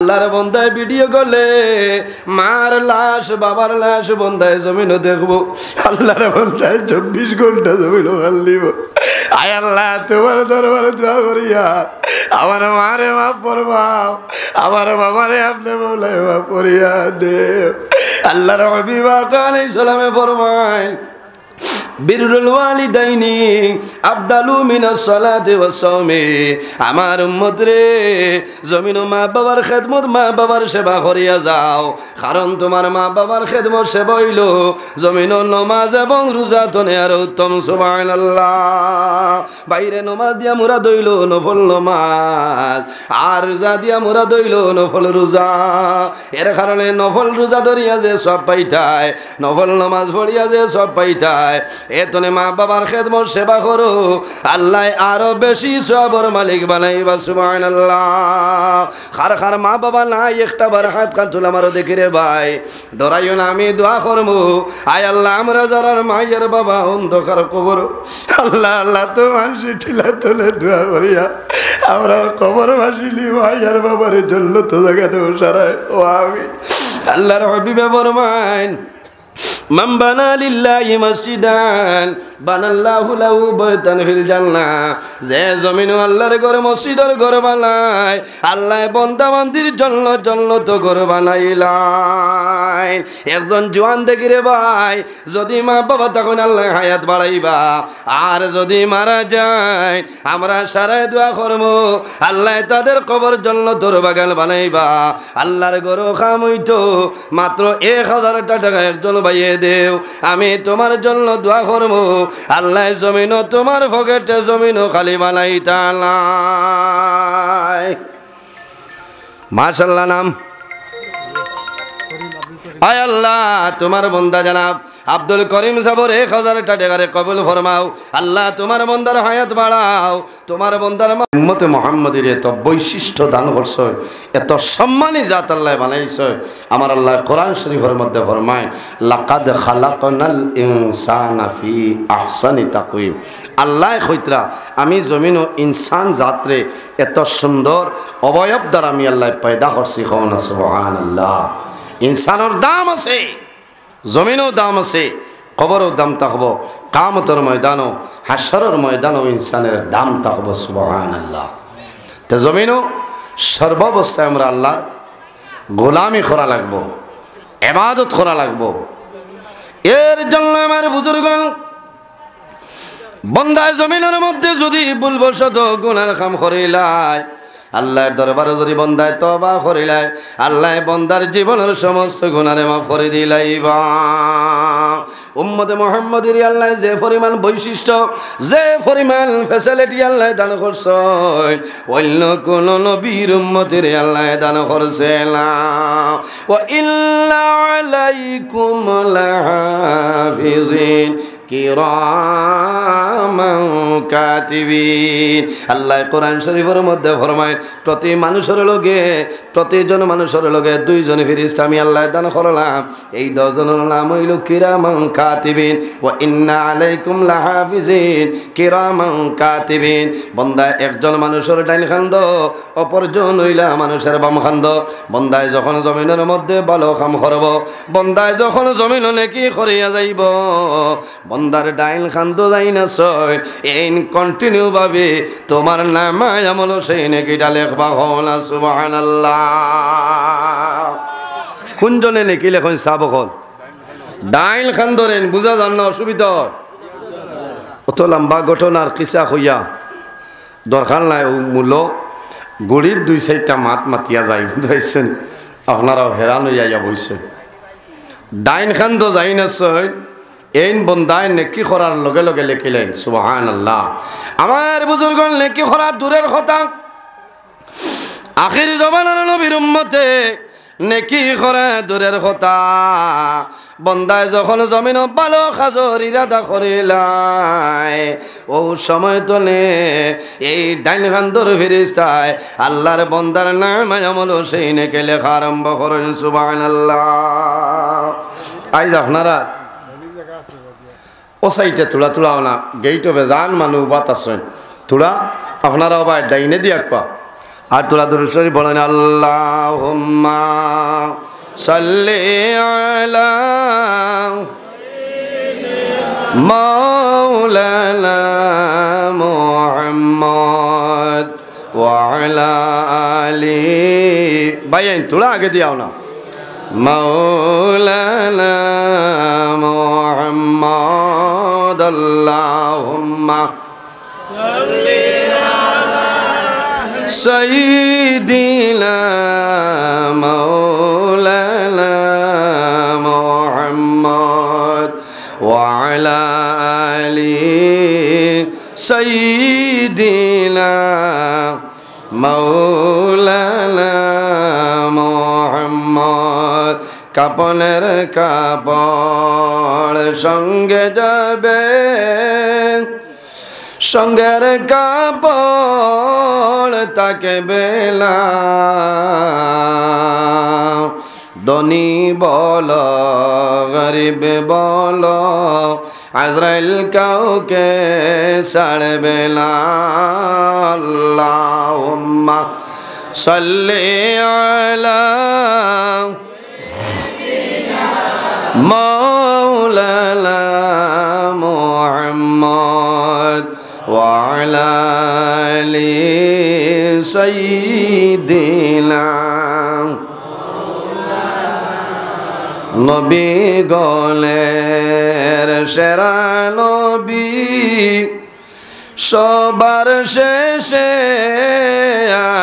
আল্লাহর বন্দায় ভিডিও করলে মার লাশ বাবার লাশ বন্দায় জমিনও দেখবো আল্লাহর বন্দায় 24 ঘন্টা জমিনও ভাল দিব আয় আল্লাহ তোমার দরবারে দোয়া করিয়া আমার মারে মাফ ফরমাও আমার বাবারে আপনি মৌলায় মাফ করিয়া দেও আল্লাহর হাবিব আলাইহিস সালামে ফরমায় বিরুল ওয়ালিদাইনি আফদালু মিনাস সালাতি ওয়াস সাওমি আমার উম্মত রে জমিন মা বাবার খেদমত মা বাবার সেবা করিয়া যাও কারণ তোমার মা বাবার খেদমত সেবা হইল জমিন নামাজ এবং রোজা তনে আর উত্তম সুবহানাল্লাহ বাইরে নামাজ দিয়া মুরাদ হইল নফল নামাজ আর রোজা দিয়া মুরাদ হইল নফল রোজা এর কারণে নফল রোজা ধরিয়া যে সব পাইতায় নফল নামাজ পড়িয়া যে সব পাইতায় এতনে মা বাবার খেদমত সেবা করো আল্লাহ আরো বেশি সবর মালিক বানাইবা সুবহানাল্লাহ খার খার মা বাবা নাই একটা বার হাত কান তুলে আমারও দেখি রে ভাই ডরাইও না আমি দোয়া করবো আয় আল্লাহ আমরা যারা মায়ের বাবা অন্ধকার কবর আল্লাহ আল্লাহ তো মানুষই ঠিলা তুলে দোয়া করিয়া আমরা কবর ভাসিলি মায়ের বাবার জন্য তো জায়গাতে সারায় ও আমি আল্লাহর হাবিবে ফরমান মান বানা লিল্লাহি মসজিদান বানাল্লাহু লাহু বাইতান ফিল জান্নাহ যে জমিন আল্লাহর ঘর মসজিদের ঘর বানায় আল্লাহ বান্দা বান্দির জন্য জান্নাত ঘর বানাইলাই একজন জওয়ান দেখি রে ভাই যদি মা বাবা তখন আল্লাহ হায়াত বাড়াইবা আর যদি মারা যায় আমরা সারাই দোয়া করব আল্লাহ তাদের কবর জান্নাতের বাগান বানাইবা আল্লাহর ঘর কাম হইতো মাত্র 1000 টাকা একজন ভাইয়ে দেও আমি তোমার জন্য দোয়া করব আল্লাহ জমিন তোমার পকেটে জমিন খালি বানাইতা নাই মাশাআল্লাহ নাম আয় আল্লাহ তোমার বান্দা জনাব আব্দুল করিম সাহেবের 1000 টাকা কবুল ফরমাও আল্লাহ তোমার বান্দার হায়াত বাড়াও তোমার বান্দার উম্মতে মুহাম্মাদির এত বৈশিষ্ট্য দান করছো এত সম্মানী জাত আল্লাহ বানাইছো আমার আল্লাহ কোরআন শরীফের মধ্যে ফরমায় লাকাদ খালাকনাল ইনসানা ফি আহসানি তাকওয়িম আল্লাহ কইতরা আমি জমিন ও ইনসান জাতরে এত সুন্দর অবয়ব দ্বারা আমি আল্লাহ পয়দা করছি কওনা সুবহানাল্লাহ ইনসানের দাম আছে জমিনও দাম আছে কবরও দাম থাকব কামতের ময়দানও হাসরের ময়দানও ইনসানের দাম থাকব সুবহানাল্লাহ তো জমিনও সর্বাবস্থায় আমরা আল্লাহর গোলামি করা লাগবো ইবাদত করা লাগবো এর জন্য আমার বুজুর্গগণ বান্দায় জমিনের মধ্যে যদি ভুলবশত গুনার কাম করিলাই আল্লাহর দরবারে যদি বান্দায় তওবা করিলাই আল্লাহ বান্দার জীবনের সমস্ত গুনারে মাফ করে দিলাইবা উম্মতে মুহাম্মাদের আল্লাহ যে পরিমাণ বৈশিষ্ট্য যে পরিমাণ ফ্যাসিলিটি আল্লাহ দান করছেন অন্য কোন নবীর উম্মতের আল্লাহ দান করছে না ওয়া ইল্লা আলাইকুম লাহাফিজিন কিরামান কাতিবিন আল্লাহ কোরআন শরীফের মধ্যে ফরমায় প্রতি মানুষের লগে প্রতিজন মানুষের লগে 2 জন ফেরেশতা আমি আল্লাহ দান করলাম এই 10 জনের নাম হইল কিরামান কাতিবিন ওয়া ইন্না আলাইকুম লাহাফিজিন কিরামান কাতিবিন বান্দা একজন মানুষের ডাইন খান্দ অপরজন হইলা মানুষের বাম খান্দ বান্দায় যখন জমিনের মধ্যে ভালো কাম করব বান্দায় যখন জমিন নেকি করিয়া যাইব বন্দার ডাইল খান্দ যাই না সয় এই কন্টিনিউ ভাবে তোমার নামায় আমল সেই নেকিটা লেখবা হল সুবহানাল্লাহ কোনজনে নেকি লেখন সাব হল ডাইল খান্দরেন বুঝা যান না অসুবিধা অত লম্বা ঘটনার কিসা হইয়া দরকার নাই মূল্য গুড়ির 2-4টা মাত মাতিয়া যায় বুঝাইছেন আপনারাও হেরান হইয়া বইছে ডাইন খান্দ যাই না সয় এইন বন্দায় নেকি করার লগে লগে লিখিলেন সুবহানাল্লাহ আমার বুজুর্গ নেকি করা দূরের কথা আখির জমানার নবীর উম্মতে নেকি করা দূরের কথা বন্দায় যখন জমিন ভালো কাজর ইরাদা করিলাই ও সময় তলে এই ডাইন খান্দর ফেরেশতায় আল্লাহর বন্দার নাম আমল সেই নেকি লেখা আরম্ভ করেন সুবহানাল্লাহ আইজ আপনারা ও সাইডে তোলা তোলাও না গেইট বেজান মানুষ বাত আসেন তোলা আপনারা আবার ডাইনে দিয়া কোয়া আর তোরা দুরূদ শরীফ পড়েন আল্লাহুম্মা সাল্লি আলা মাওলানা মুহাম্মদ ওয়া আলা আলি ভাই তোরা আগে দিও না মাওলানা মুহাম্মদ আল্লাহুম্মা সাল্লি আলা সাইয়্যিদিনা মাওলানা মুহাম্মদ ওয়া আলা আলি সাইয়্যিদিনা মাওলানা মুহাম্মদ কাপনের কাপড় সঙ্গে যাবে সঙ্গের কাপড় তাকে বেলা ধনী বল গরিব বল আজরাইল কাউকে ছাড়বে না আল্লাহুম্মা সাল্লি আলা মাওলানা মুহাম্মদ ওয়া আলা আলি সাইয়্যিদিনা নবী গলের সেরা নবী সবার শেষে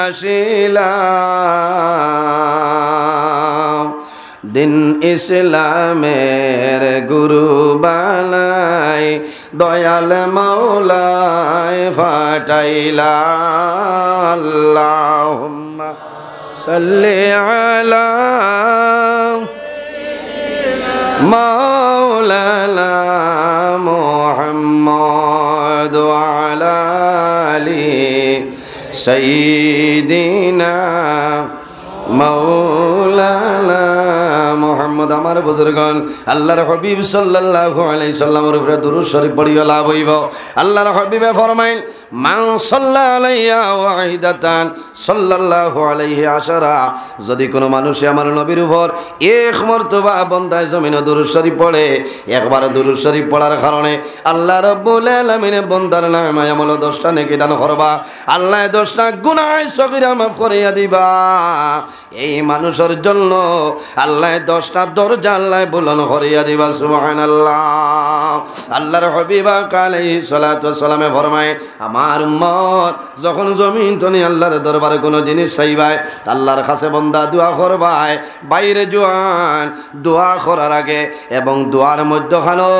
আসিলা দিন ইসলামের গুরু বানাই দয়াল মাওলায় ফাটাইলা আল্লাহুম্মা সাল্লি আলা মাওলানা মুহাম্মদ ওয়া আলা আলি সাইয়্যিদিনা মাওলানা মুহাম্মদ আমার বুজুর্গণ আল্লাহর হাবিব সাল্লাল্লাহু আলাইহি সাল্লামের উপরে দুরূদ শরীফ পড়িয়া লাভ হইব আল্লাহর হাবিবে ফরমাইল মান সাল্লা আলাইয়া ওয়াহিদাতান সাল্লাল্লাহু আলাইহি আশারা যদি কোনো মানুষে আমার নবীর উপর এক মর্তবা বান্দায় জমিনে দুরূদ শরীফ পড়ে একবার দুরূদ শরীফ পড়ার কারণে আল্লাহ রাব্বুল আলামিন বান্দার নামে আমল 10টা নেকি দান করবা আল্লাহ 10টা গুনাহ সগীরা মাফ করিয়া দিবা এই মানুষের জন্য আল্লাহ 10টা দরজা আল্লাহ বুলন্দ করিয়া দিবা সুবহানাল্লাহ আল্লাহর হাবিব আলাইহিস সালাতু ওয়াস সালামে ফরমায় আমার উম্মত যখন জমিন তনি আল্লাহর দরবারে কোনো জিনিস চাইবায় আল্লাহর কাছে বান্দা দোয়া করবায় বাইরে জোয়ান দোয়া করার আগে এবং দোয়ার মধ্যখানো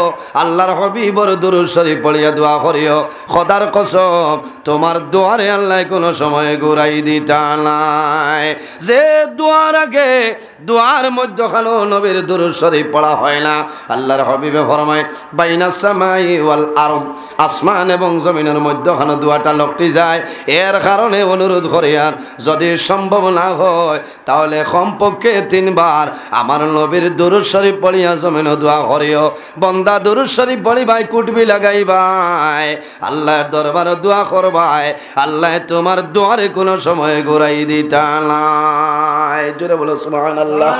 আল্লাহর হাবিবর দুরূদ শরীফ পড়িয়া দোয়া করিও খোদার কসম তোমার দোয়ারে আল্লাহ কোনো সময় ঘুরাই দিতা নাই যে দোয়ার আগে দোয়ার মধ্যখানো নবীর দুরূদ শরীফ পড়া হয় না আল্লাহর হাবিবে ফরমায় বাইনাস সামাই ওয়াল আরদ আসমান এবং জমিনের মধ্যখানে দোয়াটা লকটি যায় এর কারণে অনুরোধ করি আর যদি সম্ভব না হয় তাহলে কমপক্ষে 3 বার আমার নবীর দুরূদ শরীফ পড়িয়া জমিনে দোয়া করিও বান্দা দুরূদ শরীফ পড়িবাই কুটবি লাগাইবাই আল্লাহর দরবারে দোয়া করবাই আল্লাহ তোমার দোয়ারে কোনো সময় ঘুরাই দিতা নাই জোরে বলো সুবহানাল্লাহ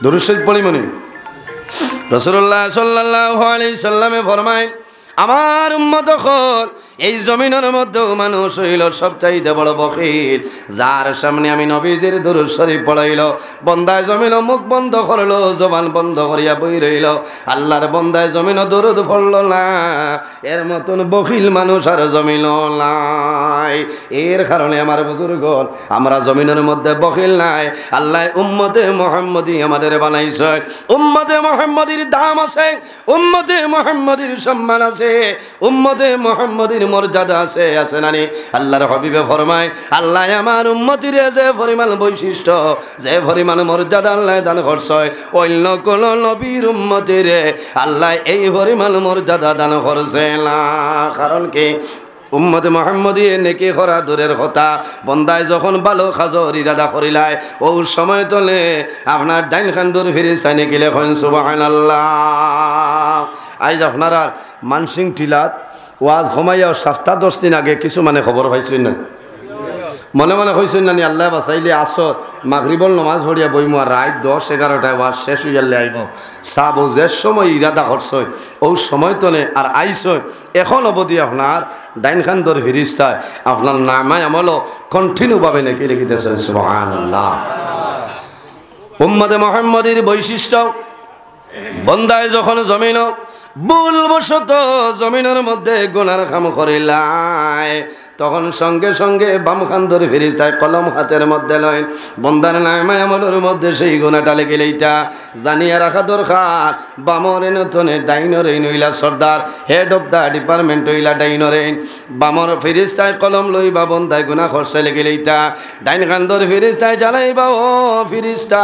দুরূদ শরীফ পড়ি মনে রাসূলুল্লাহ সাল্লাল্লাহু আলাইহি সাল্লামে ফরমায় আমার উম্মত হল এই জমিনের মধ্যে মানুষ হইল সবচাইতে বড় বখিল যার সামনে আমি নবীজির দুরূদ শরীফ পড়াইল বন্দায় জমিন মুখ বন্ধ করলো জবান বন্ধ করিয়া বই রইল আল্লাহর বন্দায় জমিন দুরূদ পড়ল না এর মতন বখিল মানুষ আর জমিন নাই এর কারণে আমার বুজুর্গণ আমরা জমিনের মধ্যে বখিল নাই আল্লাহ উম্মতে মুহাম্মদী আমাদের বানাইছে উম্মতে মুহাম্মদীর দাম আছে উম্মতে মুহাম্মদীর সম্মান আছে উম্মতে মুহাম্মদীর মর্যাদা আছে আছে নানি আল্লাহর হাবিবে ফরমায় আল্লাহ আমার উম্মতির যে পরিমাণ বৈশিষ্ট্য যে পরিমাণ মর্যাদা আল্লাহ দান করছে অন্য কোন নবীর উম্মতির আল্লাহ এই পরিমাণ মর্যাদা দান করছে না কারণ কি উম্মতে মুহাম্মদী নেকি করা দূরের কথা বন্দায় যখন ভালো কাজর ইরাদা করিলায় ও সময় তলে আপনার ডাইন খান্দুর ফিরিস্তায় নেকি লেখন সুবহানাল্লাহ আজ আপনারা মানসিং টিলাত ওয়াজ কমাইয়া 7-10 দিন আগে কিছু মানে খবর পাইছেন না মনে মনে হয়েছেন না নি আল্লাহ বাঁচাইলে আসর মাগরিবল নমাজ পড়িয়া বইমু আর রাত 10-11টায় ওয়াজ শেষ হয়ে গেলে আইব সাব ও যে সময় ইরাদা করছই ও সময় তনে আর আইসই এখন অবধি আপনার ডাইন খান্দর ফিরিস্তায় আপনার নামায় আমল কন্টিনিউ ভাবে নাকি লিখিতেছেন সুবহানাল্লাহ। উম্মতে মুহাম্মদের বৈশিষ্ট্য বন্দায় যখন জমিন ভুলবশত জমিনের মধ্যে গুনার কাম করিলাই তখন সঙ্গে সঙ্গে বাম খান্দর ফেরেশতায় কলম হাতের মধ্যে লয় বন্দার নামায় আমলের মধ্যে সেই গুনাহটা লিখে লইতা জানিয়া রাখা দরকার বামর নতনে ডাইনর নইলা সর্দার হেড অফ দা ডিপার্টমেন্ট হইলা ডাইনর বামর ফেরেশতায় কলম লইবা বন্দায় গুনাহ করছে লিখে লইতা ডাইন খান্দর ফেরেশতায় জানাইবা ও ফেরেশতা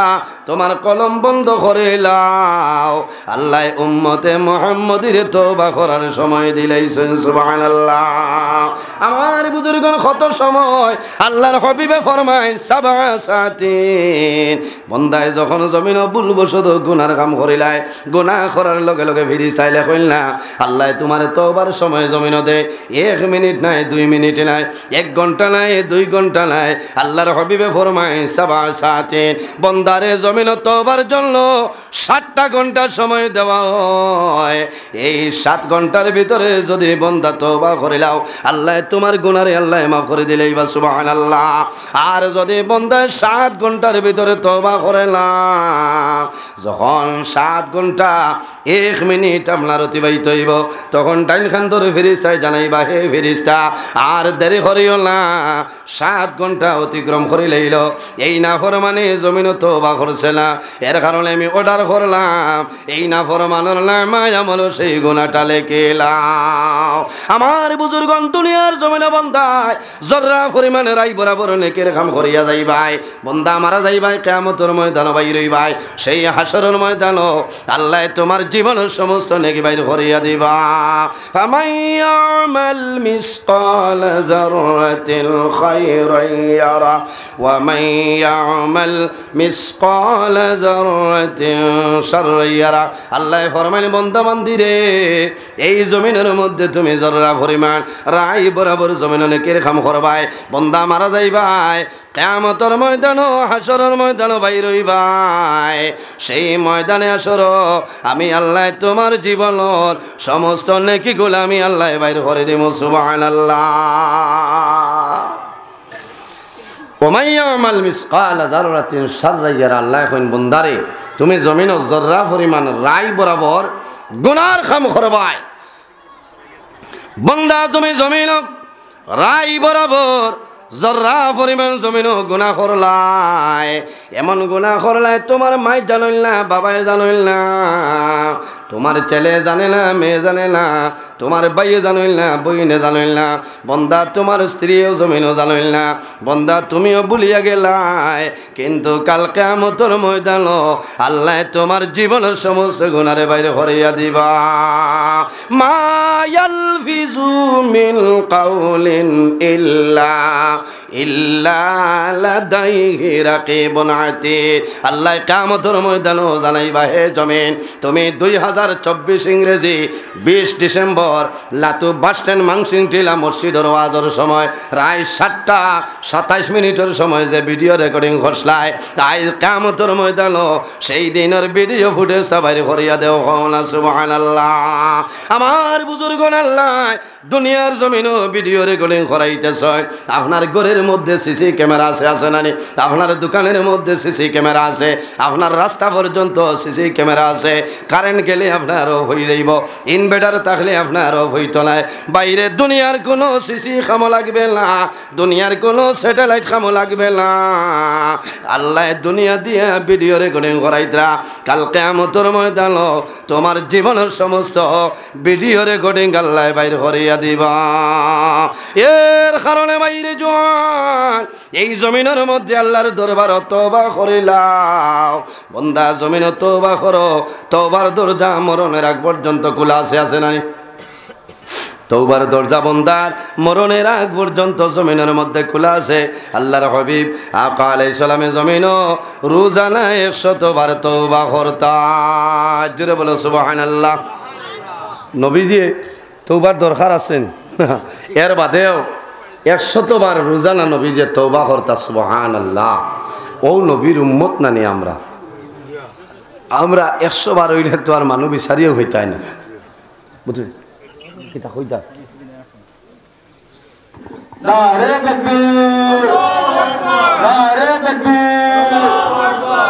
তোমার কলম বন্ধ করে লাও আল্লাহ উম্মতে মুহাম্মদের তওবা করার সময় দিলাইছেন সুবহানাল্লাহ। আমার বুজুর্গণ কত সময় আল্লাহর হাবিবে ফরমায় সাবা সাতিন বন্দায় যখন জমিন ভুলবশত গুনার কাম করিলাই গুনাহ করার লগে লগে ফেরেশতায় লেখইল না আল্লাহ তোমার তওবার সময় জমিন দে 1 মিনিট নাই 2 মিনিট নাই 1 ঘন্টা নাই 2 ঘন্টা নাই আল্লাহর হাবিবে ফরমায় সাবা সাতিন বন্দারে জমিন তওবার জন্য 7টা ঘন্টা সময় দেওয়া হয় এই 7 ঘন্টার ভিতরে যদি বন্দা তওবা করিলাও আল্লাহ তোমার গুনারে আল্লাহ মাফ করে দিলেই বা সুবহানাল্লাহ। আর যদি বন্দা 7 ঘন্টার ভিতরে তওবা করে না যখন 7 ঘন্টা 1 মিনিট আপনার অতিবাহিত হইব তখন ডাইন খান্দর ফেরেশতায় জানাইবা হে ফেরেশতা আর দেরি করিও না 7 ঘন্টা অতিক্রম করে লইল এই না ফরমানে জমিন তওবা করছে না এর কারণে আমি অর্ডার করলাম এই না ফরমানের নামায় আমল সেই গুনাহটা লেখেলাও। আমার বুজুর্গণ দুনিয়ার জমিনে বন্দায় জর্রা পরিমাণে রাই বরাবর নেকের কাম করিয়া যাইবাই বন্দা মারা যাইবাই কিয়ামতের ময়দানে বাইর হইবাই সেই হাসরের ময়দানে আল্লাহ তোমার জীবনের সমস্ত নেকি বাইর করিয়া দিবা ফামাইয়ামাল মিসকাল যাররাতিল খায়রান ইয়ারা ওয়া মাইয়ামাল মিসকাল যাররাতিন শাররান ইয়ারা আল্লাহ ফরমাইলেন বন্দা বান্দিরে এই জমিনের মধ্যে তুমি জর্রা পরিমাণ রাই বরাবর জমিনে নেকের কাম করবাই বন্দা মারা যাইবাই কিয়ামতের ময়দানে হাসরের ময়দানে বাইর হইবাই সেই ময়দানে আসর আমি আল্লাহ তোমার জীবনের সমস্ত নেকিগুলো আমি আল্লাহ বাইর করে দেব সুবহানাল্লাহ। ওমাইয়ামাল মিসকাল যাররাতিন শাররান ইয়ারা আল্লাহ কইন বন্দারে তুমি জমিন জর্রা পরিমাণ রাই বরাবর গুনার কাম করবাই বন্দা তুমি জমিন রাই বরাবর জর্রা পরিমাণ জমিন গুনাহ করলাই এমন গুনাহ করলাই তোমার মাই জানইল না বাবাই জানইল না তোমার ছেলে জানে না মেয়ে জানে না তোমার ভাইয়ে জানইল না বইনে জানইল না বন্দা তোমার স্ত্রীও জমিনও জানইল না বন্দা তুমিও ভুলিয়া গেলাই কিন্তু কাল কিয়ামতের ময়দান আল্লাহ তোমার জীবনের সমস্ত গুনারে বাইরে করিয়া দিবা মা ইয়ালফিজু মিন কাউলিন ইল্লা লাদাইহি রাকিবুন আতীদ আল্লাহ কিয়ামতের ময়দানে জানাইবা হে জমিন তুমি 2024 ইংরেজি 20 ডিসেম্বর লাতু বাস স্ট্যান্ড মাংসিংটিলা মসজিদের ওয়াজের সময় রায় 7টা 27 মিনিটের সময় যে ভিডিও রেকর্ডিং করছলাই তাই কিয়ামতের ময়দানে সেই দিনের ভিডিও ফুটেজ বাইরে করিয়া দেও না সুবহানাল্লাহ। আমার বুজুর্গণ আল্লাহ দুনিয়ার জমিনও ভিডিও রেকর্ডিং করাইতেছে আপনার ঘরের মধ্যে সিসি ক্যামেরা আছে না আপনার দোকানের মধ্যে সিসি ক্যামেরা আছে আপনার রাস্তা পর্যন্ত সিসি ক্যামেরা আছে কারেন্ট গেলে আপনার অফ হয়ে যাইব ইনভার্টার থাকলে আপনার অফ হইতো না বাইরে দুনিয়ার কোনো সিসি কামো লাগবে না দুনিয়ার কোনো স্যাটেলাইট কামো লাগবে না আল্লাহ দুনিয়া দিয়া ভিডিও রেকর্ডিং করাইতরা কাল কিয়ামতের ময়দানে তোমার জীবনের সমস্ত ভিডিও রেকর্ডিং আল্লাহ বাইর করিয়া দিবা এর কারণে বাইরে জোয়ান এই জমিনের মধ্যে আল্লাহর দরবার তওবা করিলাও বন্দা জমিন তওবা করো তওবার দরজা মরণের আগ পর্যন্ত খোলা আছে না তওবার দরজা বন্দার মরণের আগ পর্যন্ত জমিনের মধ্যে খোলা আছে আল্লাহর হাবিব আকা আলাইহিস সালামে জমিনও রোজানা 100 বার তওবা করতা জোরে বলো সুবহানাল্লাহ। নবীজি তওবার দরকার আছেন এর বাদেও 100বার রোজানা নবী যে তওবা করতা সুবহানাল্লাহ ও নবীর উম্মত নানি আমরা 100 বার হইলে তো আর মানুষ বিচারিও হইতাই না বুঝলি কিতা কইতা নারে তাকবীর নারে তাকবীর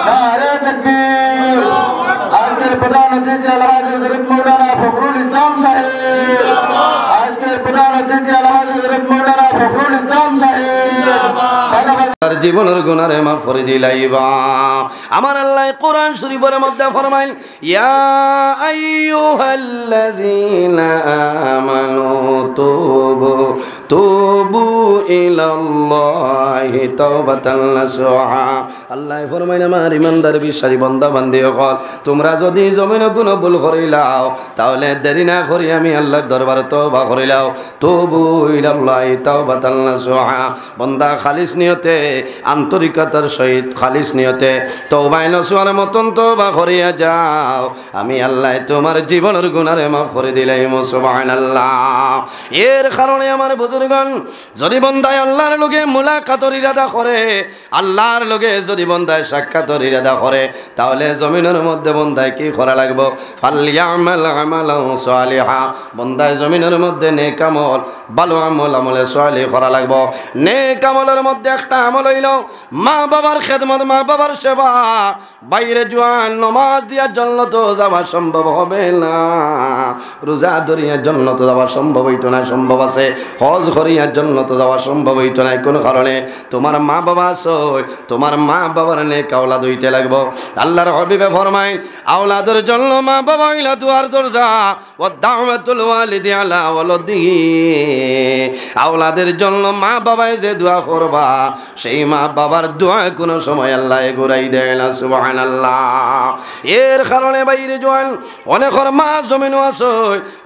নারে তাকবীর আজকের প্রধান অতিথি আলহাজ হযরত মাওলানা ফখরুল ইসলাম সাহেব আজকের প্রধান অতিথি আলহাজ হযরত মাওলানা ফখরুল ইসলাম সাহেব তার জীবনের গুনারে মাফ করে দিলাইবা আমার আল্লাহ কোরআন শরীফের মধ্যে ফরমাইল ইয়া আইয়ুহাল্লাযীনা আমানু তুবু ইলাল্লাহি তাওবাতান নাসুহা আল্লাহ ফরমাইল আমার ইমানদার বিশ্বাসী বান্দা বান্দি হল তোমরা যদি জমিনে কোনো ভুল করিলাও তাহলে দেরি না করি আমি আল্লাহর দরবারে তওবা করিলাও তুবু ইলাল্লাহি তাওবাতান নাসুহা বান্দা খালিস নিয়তে আন্তরিকতার সহিত খালিস নিয়তে তওবায়ে নসুহার মতন তওবা করিয়া যাও আমি আল্লাহ তোমার জীবনের গুনারে মাফ করে দিলাম সুবহানাল্লাহ এর কারণে আমার বুজুর্গণ যদি বান্দায় আল্লাহর লগে মুলাকাতের ইরাদা করে আল্লাহর লগে যদি বান্দায় সাক্ষাতের ইরাদা করে তাহলে জমিনের মধ্যে বান্দায় কি করা লাগবে ফালইয়ামাল আমালান সালিহা বান্দায় জমিনের মধ্যে নেক আমল ভালো আমলে সালিহ করা লাগবে নেক আমলের মধ্যে একটা আমল হইল মা বাবার খেদমত মা বাবার সেবা বাইরে জোয়ান নামাজ দিয়া জান্নাত যাওয়া সম্ভব হবে না রোজা ধরিয়া জান্নাত যাওয়া সম্ভব হইতো না সম্ভব আছে হজ করিয়া জান্নাত যাওয়া সম্ভব হইতো না কোন কারণে তোমার মা বাবা আছে তোমার মা বাবার নেক আওলাদ হইতে লাগবে আল্লাহর হাবিবে ফরমায় আওলাদের জন্য মা বাবা হইলা দুয়ার দরজা ওয়া দাওয়াতুল ওয়ালিদি আলা ওয়ালাদিহি আওলাদের জন্য মা বাবায় যে দোয়া করবা সেই মা বাবার দোয়া কোনো সময় আল্লাহ ঘুরাই দেয় না সুবহানাল্লাহ এর কারণে বাইরে জোয়ান অনেকর মা জমিনও আছে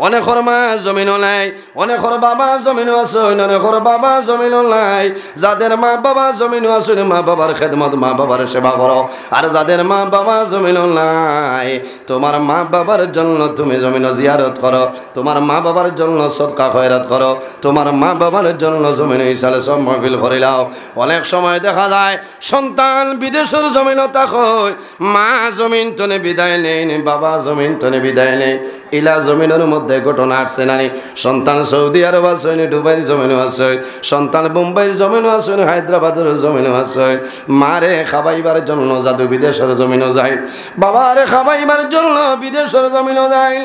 অনেকর মা জমিনও নাই অনেকর বাবা জমিনও আছে অনেকর বাবা জমিনও নাই যাদের মা বাবা জমিনও আছে মা বাবার খেদমত মা বাবার সেবা করো আর যাদের মা বাবা জমিনও নাই তোমার মা বাবার জন্য তুমি জমিনও জিয়ারত করো তোমার মা বাবার জন্য সদকা খয়রাত করো তোমার মা বাবার জন্য জমিন ইসালে সব মাহফিল করিলাও অনেক সময় দেখা যায় সন্তান বিদেশের জমিন তাকয় মা জমিন তনে বিদায় নেই বাবা জমিন তনে বিদায় নেই ইলা জমিনের মধ্যে ঘটনা আসছে নানি সন্তান সৌদি আরব আছে দুবাইয়ের জমিনও আছে সন্তান বোম্বাইয়ের জমিনও আছে হায়দ্রাবাদের জমিনও আছে মারে খাবাইবার জন্য জাদু বিদেশের জমিনও যায় বাবারে খাবাইবার জন্য বিদেশের জমিনও যায়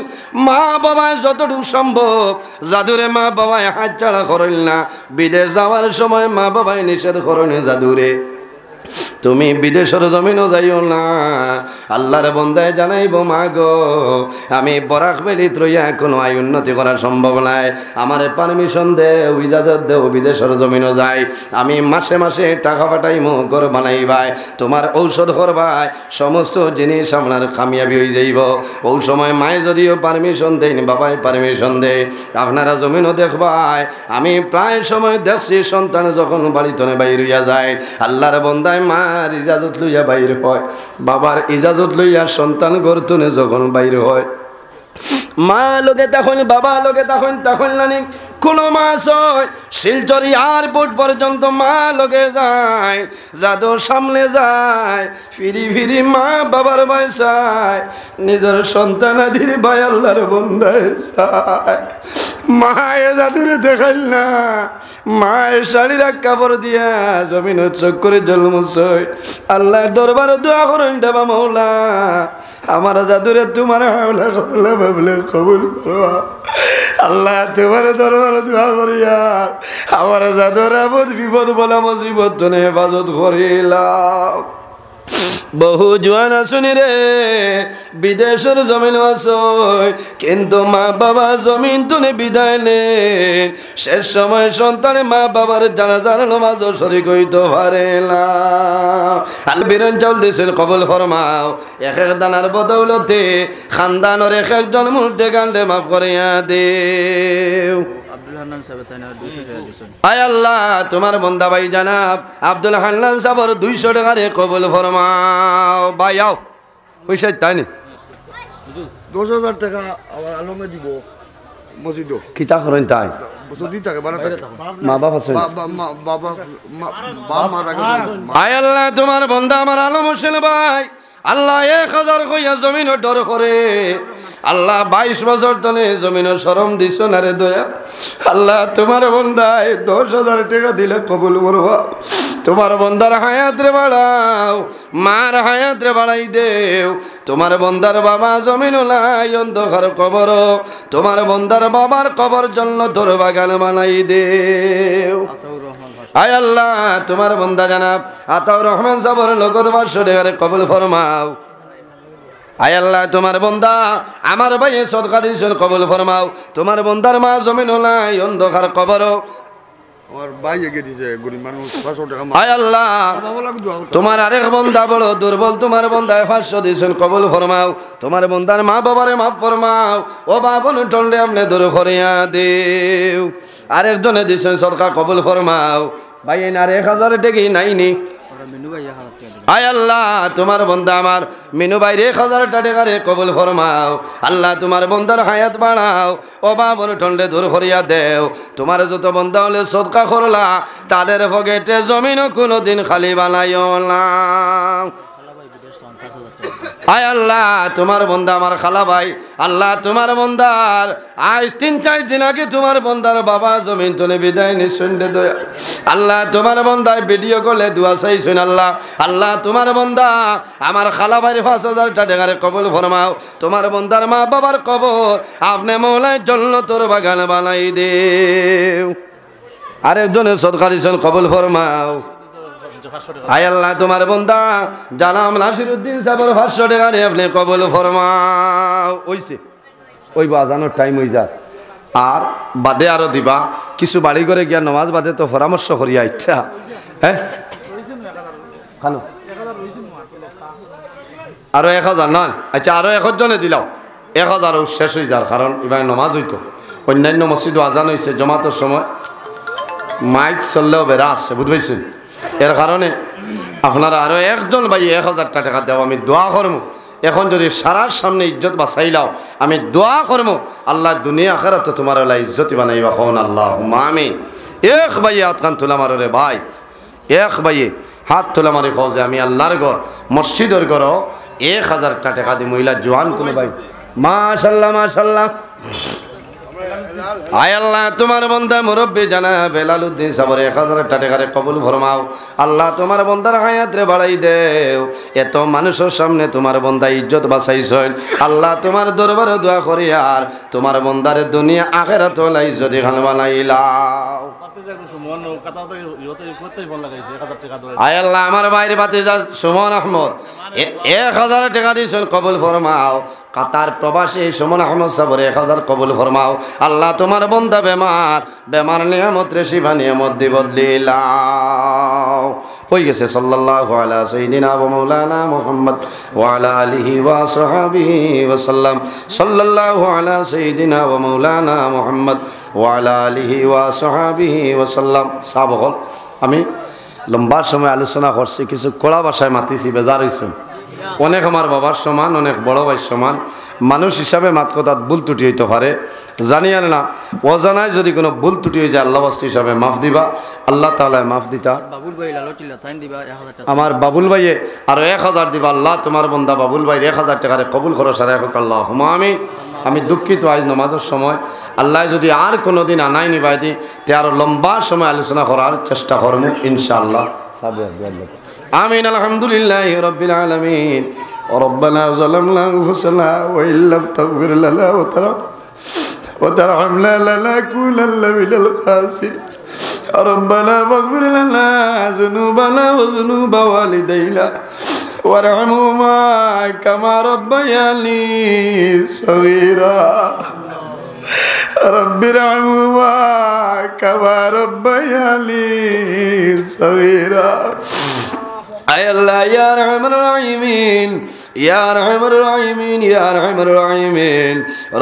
মা বাবায় যতটুকু সম্ভব জাদুরে মা বাবায় হাত ছাড়া করেন না বিদেশ যাওয়ার সময় মা বাবায় নিষেধ করেন জাদুরে তুমি বিদেশের জমিনও যাইও না আল্লাহর বন্দায় জানাইব মা গো আমি বরাক বেলিত রইয়া কোনো আয় উন্নতি করা সম্ভব নাই আমারে পারমিশন দেও ইজাজত দেও বিদেশের জমিনও যাই আমি মাসে মাসে টাকা পাঠাইমো ঘর বানাইবাই তোমার ঔষধ করবাই সমস্ত জিনিস আপনার কামিয়াবি হয়ে যাইব ওই সময় মায়ে যদিও পারমিশন দেয় বাবাই পারমিশন দেয় আপনারা জমিনও দেখবাই আমি প্রায় সময় দেখছি সন্তান যখন বাড়িতনে বাইর হইয়া যায় আল্লাহর বন্দায় মা ইজাজত লইয়া বাইর হয় বাবার ইজাজত লইয়া সন্তান গর্তনে যখন বাইর হয় মা লোকে তখন বাবা লোকে তখন নানি কোনো মাস হয় শিলচর এয়ারপোর্ট পর্যন্ত মা লোকে যায় যাদর সামনে যায় ফিরি ফিরি মা বাবার ভাই চায় নিজের সন্তান আদির ভাই আল্লাহর বন্দায় চায় মায়ে জাদুরে দেখাইল না মায়ে শাড়ির কাপড় দিয়া জমিন চোখ করে জলমুছয় আল্লাহর দরবারে দোয়া করেন দেবা মৌলা আমার জাদুরে তোমার হাওলা করলে ভাবলে কবুল করো আল্লাহ তোমার দরবারে দোয়া করিয়া আমার জাদুর আপদ বিপদ বলা মুসিবত তনে হেফাজত করিলাম বহু জোয়ান আসুনি রে বিদেশের জমিন আসয় কিন্তু মা বাবা জমিন তুলে বিদায় নেন শেষ সময় সন্তানে মা বাবার জানাজার নামাজও শরীক হইতে পারে না আলবিরন চাউল দেশের কবল ফরমাও এক এক দানার বদৌলতে খানদানের এক একজন মুর্দে গান্ডে মাফ করিয়া দেও আয় আল্লাহ তোমার বন্দা ভাই জানাব আব্দুল হান্নান সাহেবের 200 টাকারে কবুল ফরমাও ভাই আও পয়সা তাই নি 10,000 টাকা আবার আলমে দিব মসজিদও কিতা করেন তাই যদি থাকে বানা থাকে মা বাপ আছে বাবা মারা গেছে আয় আল্লাহ তোমার বন্ধা আমার আলম হোসেন ভাই আল্লাহ 1000 কইয়া জমিনের ডর করে আল্লাহ 22 বছর ধরে জমিনের শরম দিছ না রে দয়া আল্লাহ তোমার বন্ধায় 10,000 টাকা দিলে কবুল করবা তোমার বন্দার হায়াত রে বাড়াও মার হায়াত রে বাড়াই দেও তোমার বন্দার বাবা জমিন নাই অন্ধকার কবর তোমার বন্দার বাবার কবর জন্য তোর বাগান বানাই দেও আয় আল্লাহ তোমার বন্দা জানাব আতাউর রহমান সাবর নগদ 500 টাকা কবুল ফরমাও আয় আল্লাহ তোমার বন্দা আমার ভাই সদকা দিয়েছেন কবুল ফরমাও তোমার বন্দার মা জমিন নাই অন্ধকার কবর আমার ভাই এগিয়ে দিয়েছে গরিব মানুষ 500 টাকা আয় আল্লাহ তোমার আরেক বন্দা বড় দুর্বল তোমার বন্দায় 500 দিয়েছেন কবুল ফরমাও তোমার বন্দার মা বাবারে মাফ ফরমাও ও বাবন টন্ডে আপনি দূর করিয়া দেও আরেকজনে দিয়েছেন সদকা কবুল ফরমাও ভাই আর 1000 টাকা নাইনি আয় আল্লাহ তোমার বন্দা আমার মিনু ভাই 1000 টাকা রে কবুল ফরমাও আল্লাহ তোমার বন্দার হায়াত বাড়াও ও বাবন টন্ডে দূর করিয়া দেও তোমার যত বন্দা হলে সদকা করলা তাদের পকেটে জমিন কোনোদিন খালি বানাইও না আয় আল্লাহ তোমার বন্দা আমার খালা ভাই আল্লাহ তোমার বন্দার আজ 3-4 দিন আগে তোমার বন্দার বাবা জমিন তনে বিদায় নিছেন দয়া আল্লাহ তোমার বন্দায় ভিডিও কলে দোয়া চাইছেন আল্লাহ আল্লাহ তোমার বন্দা আমার খালা ভাইয়ের 5,000 টাকা কবুল ফরমাও তোমার বন্দার মা বাবার কবর আপনি মৌলায় জান্নাতের বাগান বানাই দেও আরেকজনে সদকা দিছেন কবুল ফরমাও আয় আল্লাহ তোমার বন্দা জানাম নাসিরউদ্দিন সাহেবের 500 টাকা রে আপনি কবুল ফরমাও ওইছে ওই বাজানোর টাইম হই যা আর বাদে আরো দিবা কিছু বাড়ি করে গিয়া নামাজ বাদে তো পরামর্শ করিয়া ইচ্ছা হ্যাঁ খানো আরো 1000 নয় আচ্ছা আরো 1 জনে দিলাও 1000 শেষ হয়ে যার কারণ এবার নামাজ হইতো অন্যান্য মসজিদও আজান হয়েছে জমাতের সময় মাইক চললেও বেড়া আছে বুঝবেছেন এর কারণে আপনারা আরো একজন ভাই 1000 টাকা দেও আমি দোয়া করবো এখন যদি সারার সামনে ইজ্জত বাঁচাইলাও আমি দোয়া করবো আল্লাহ দুনিয়া আখিরাতে তোমার আল্লাহ ইজ্জতি বানাইবা কোন আল্লাহ আমিন এক ভাই হাত কান তোলা মারো রে ভাই এক ভাই হাত তোলা মারি কও যে আমি আল্লাহর ঘর মসজিদের ঘর 1000 টাকা দি মহিলা জোয়ান কোন ভাই মাশাআল্লাহ মাশাআল্লাহ আয় আল্লাহ তোমার বন্দা মুরব্বী জানা বেলালউদ্দিন সাবর 1000 টাকা রে কবুল ফরমাও আল্লাহ তোমার বন্দার হায়াত রে বাড়াই দেও এত মানুষের সামনে তোমার বন্দা ইজ্জত বাঁচাইছেন আল্লাহ তোমার দরবারে দোয়া করি আর তোমার বন্দার দুনিয়া আখিরাত ওলা ইজ্জত খান বানাইলাও আয় আল্লাহ আমার ভাইয়ের ভাতিজা সুমন আহমদ 1000 টাকা দিয়েছেন কবুল ফরমাও কাতার প্রবাসী সুমন আহমদ সাবর 1000 কবুল ফরমাও আল্লাহ তোমার বন্দা বেমার নিয়ামত রে শিফা নিয়ামত দি বদলিলাও হয়ে গেছে সাল্লাল্লাহু আলা সাইয়্যিদিনা ওয়া মাওলানা মুহাম্মদ ওয়া আলা আলিহি ওয়া সাহবিহি ওয়া সাল্লাম সাল্লাল্লাহু আলা সাইয়্যিদিনা ওয়া মাওলানা মুহাম্মদ ওয়া আলা আলিহি ওয়া সাহবিহি ওয়া সাল্লাম সাবগল আমি লম্বা সময় আলোচনা করছি কিছু কড়া ভাষায় মাতিছি বেজার হইছেন অনেক আমার বাবার সমান অনেক বড় ভাইয়ের সমান মানুষ হিসাবে মাত কথাত ভুল ত্রুটি হইতে পারে জানি আর না অজানায় যদি কোনো ভুল ত্রুটি হয়ে যায় আল্লাহ বস্তু হিসাবে মাফ দিবা আল্লাহ তাআলা মাফ দিতা আমার বাবুল ভাইয়ে আরো 1000 দিবা আল্লাহ তোমার বন্দা বাবুল ভাই 1000 টাকা কবুল করো সারা হোক আল্লাহ আমিন আমি দুঃখিত আজ নামাজের সময় আল্লাহ যদি আর কোনোদিন আনাই নিবাই দি তে আরো লম্বা সময় আলোচনা করার চেষ্টা করবো ইনশাআল্লাহ آمين الحمد لله رب العالمين ربنا ظلمنا أنفسنا وإن لم تغفر لنا وترحمنا لنكونن من الخاسرين ربنا فاغفر لنا ذنوبنا وذنوب والدينا وارحمهما كما ربياني صغيرا رب ارحمهما كما ربياني صغيرا আয় আল্লাহ ইয়া আরহামার রাহিমিন, ইয়া আরহামার রাহিমিন, ইয়া আরহামার রাহিমিন।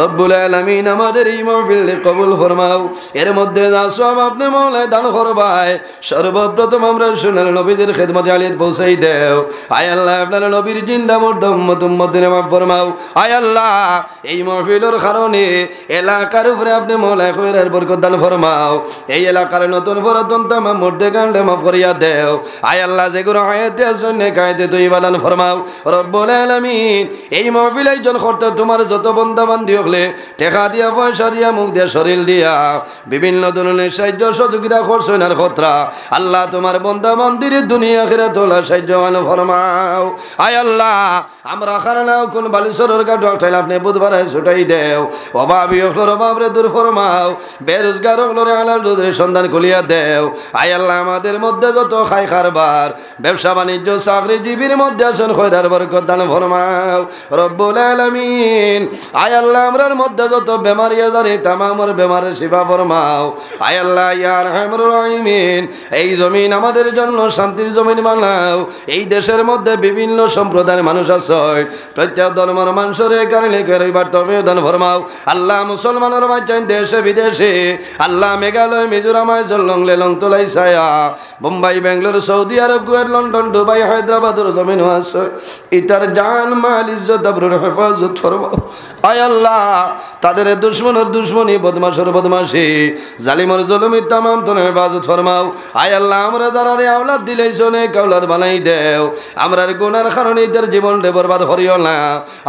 রব্বুল আলামিন আমাদের এই মাহফিল কবুল ফরমাও। এর মধ্যে যা সওয়াব আপনি মওলা দান করবায়, সর্বপ্রথম আমরা সোনার নবীদের খেদমতে আলিয়াত পৌঁছাই দেও। আয় আল্লাহ আপনার নবীর জিন্দা মুর্দা উম্মত উম্মতিনে মাফ ফরমাও। আয় আল্লাহ এই মাহফিলের কারণে এলাকার উপরে আপনি মওলা খৈরের বরকত দান ফরমাও। এই এলাকার নতুন পুরাতন তামাম মুর্দে গান্ডে মাফ করিয়া দেও। আয় আল্লাহ যেগুলো আয়াতে শুনে কায়দে তুই বাদান ফরমাও। রব্বুল আলামিন এই মাহফিল আয়োজন করতে তোমার যত বান্দা বান্দি হলে টাকা দিয়া, পয়সা দিয়া, মুখ দিয়া, শরীর দিয়া বিভিন্ন ধরনের সাহায্য সহযোগিতা করছেন আর খতরা আল্লাহ তোমার বান্দা বান্দির দুনিয়া আখিরাত তোলা সাহায্য ফরমাও। আয় আল্লাহ আমরা খারানাও কোন বালিশরের কাঠ ঠাইলে আপনি বুধবার ছুটাই দেও। অভাবী হলোর অভাবরে দূর ফরমাও, বেরোজগার হলোরে আলাল রোদের সন্ধান খুলিয়া দেও। আয় আল্লাহ আমাদের মধ্যে যত খাই খারবার ব্যবসা বাণিজ্য চাকরিজীবীর মধ্যে আছেন খয়রার বরকত দান ফরমাও। রব্বুল আলামিন আয় আল্লাহ আমরার মধ্যে যত বেমারি আজারি তামামর বেমারের শিফা ফরমাও। আয় আল্লাহ ইয়া আরহামুর রাহিমিন এই জমিন আমাদের জন্য শান্তির জমিন বানাও। এই দেশের মধ্যে বিভিন্ন সম্প্রদায়ের মানুষ আছে, প্রত্যেক ধর্মের মানুষের কারণে করিবার তবে দান ফরমাও। আল্লাহ মুসলমানের বাচ্চান দেশে বিদেশে আল্লাহ মেঘালয়, মিজোরাম, জলং, লেলং, তোলাই, সায়া, বোম্বাই, বেঙ্গালোর, সৌদি আরব, কুয়েত, লন্ডন, দুবাই, হায়দ্রাবাদের জমিন আছে ইতার জান মাল ইজ্জত আবরুর হেফাজত ফরমাও। আয় আল্লাহ তাদের দুশ্মনের দুশ্মনী, বদমাশের বদমাশি, জালিমর জুলুমি তামাম তোর হেফাজত ফরমাও। আয় আল্লাহ আমরা যারা রে আওলাদ দিলেই শোনে কাউলাদ বানাই দেও। আমরার গুনার কারণে তার জীবন বরবাদ করিও না।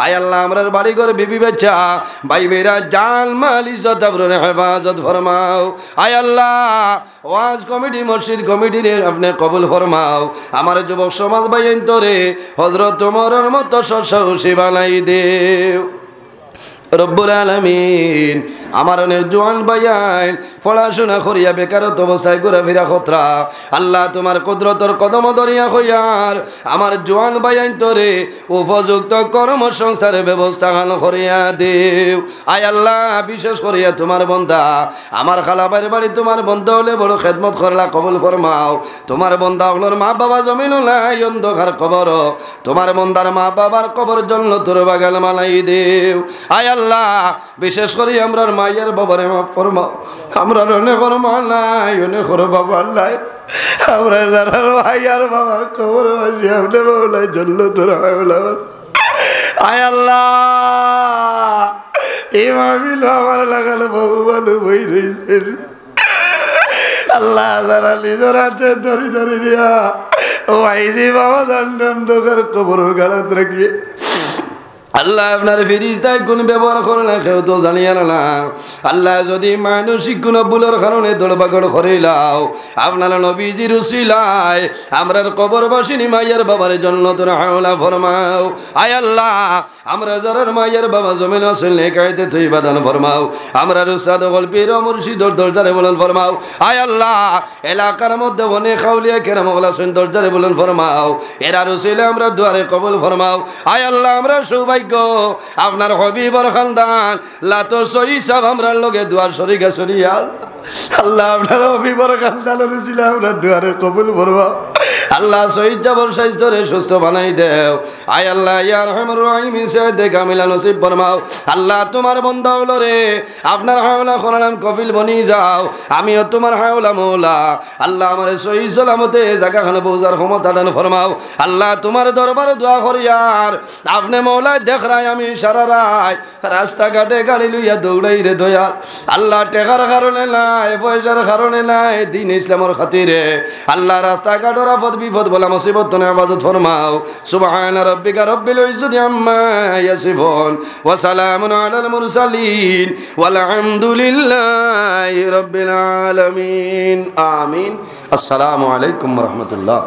আয় আল্লাহ আমরার বাড়ি ঘর বিবি বাচ্চা ভাই বেরা জান মাল ইজ্জত আবরুর হেফাজত ফরমাও। আয় আল্লাহ ওয়াজ কমিটি, মসজিদ কমিটির আপনি কবুল ফরমাও। আমার যুবক সমাজ ভাইয়েন তোরে হযরত ওমরের মতো সাহসী বানাই দেও। রব্বুল আলামিন আমার অনেক জোয়ান ভাইয়াইন পড়াশোনা করিয়া বেকারত্ব অবস্থায় ঘোরাফেরা খতরা আল্লাহ তোমার কুদরতর কদম ধরিয়া হইয়ার আমার জোয়ান ভাইয়াইন তোরে উপযুক্ত কর্মসংস্থানের ব্যবস্থা করিয়া দেও। আয় আল্লাহ বিশেষ করিয়া তোমার বন্দা আমার খালাবাইর বাড়ি তোমার বন্ধা হলে বড় খেদমত করলা কবুল ফরমাও। তোমার বন্দা হলোর মা বাবা জমিন নাই অন্ধকার কবর, তোমার বন্দার মা বাবার কবর জন্য তোর বাগাল মালাই দেও। আয় আল্লাহ বিশেষ করে আমরা মায়ের বাবারে মাফ ফরমাও। আমরা অনেক মা নাই, অনেক বাবা নাই, আমরা যারা ভাই আর বাবা খবর বাসি আপনি বাবলাই জন্য তোরা আয় আল্লাহ এই মাহফিল আমার লাগালে বাবু ভালো বই রয়েছে আল্লাহ যারা নিজের হাতে ধরি ধরি দিয়া ও আইজি বাবা দোকান কবর গাড়াত রাখিয়ে আল্লাহ আপনার ফেরেশতায় কোন ব্যবহার করে না কেউ তো জানিয়া না। আল্লাহ যদি মানসিক কোন ভুলের কারণে দৌড়বাগড় করে লাও আপনার নবীজির উসিলায় আমরার কবরবাসিনী মায়ের বাবার জন্য তোর হাওলা ফরমাও। আয় আল্লাহ আমরা যারা মায়ের বাবা জমিন আসল নেকাইতে তুই বাদান ফরমাও। আমরা রুসাদ গল্পের মুর্শিদর দরজারে বলেন ফরমাও। আয় আল্লাহ এলাকার মধ্যে অনেক খাউলিয়া কেরাম ওগলাসন দরজারে বলেন ফরমাও। এরা রুসিলে আমরা দুয়ারে কবুল ফরমাও। আয় আল্লাহ আমরা সৌভাগ্য আপনার হবিবর খানদান লাতো সহি সব আমরা লগে দুয়ার শরীকে সরিয়াল আল্লাহ আপনার হবিবর খানদানের রুসিলে আপনার দুয়ারে কবুল ফরমাও। আল্লাহ শহীদ জাবর স্বাস্থ্যরে সুস্থ বানাই দেও। আয় আল্লাহ ইয়া রহমান রহিম সাইদে কামিলা নসিব ফরমাও। আল্লাহ তোমার বন্দা হলো রে আপনার হাওলা করালাম কফিল বনি যাও, আমিও তোমার হাওলা মৌলা। আল্লাহ আমার সহি সালামতে জায়গাখানে পৌঁছার ক্ষমতা দান ফরমাও। আল্লাহ তোমার দরবারে দোয়া করিয়ার আপনি মৌলা দেখ রায় আমি সারা রায় রাস্তাঘাটে গাড়ি লইয়া দৌড়াই রে দয়াল। আল্লাহ টেকার কারণে নাই, পয়সার কারণে নাই, দিন ইসলামের খাতিরে আল্লাহ রাস্তাঘাটের আপদ বিপদ বলা মুসিবত তো হেফাজত ফরমাও। সুবহান রাব্বিকা রব্বিল ইজ্জতি আম্মা ইয়াসিফুন ওয়া সালামুন আলাল মুরসালিন ওয়াল হামদুলিল্লাহি রাব্বিল আলামিন। আমিন। আসসালামু আলাইকুম ওয়া রাহমাতুল্লাহ।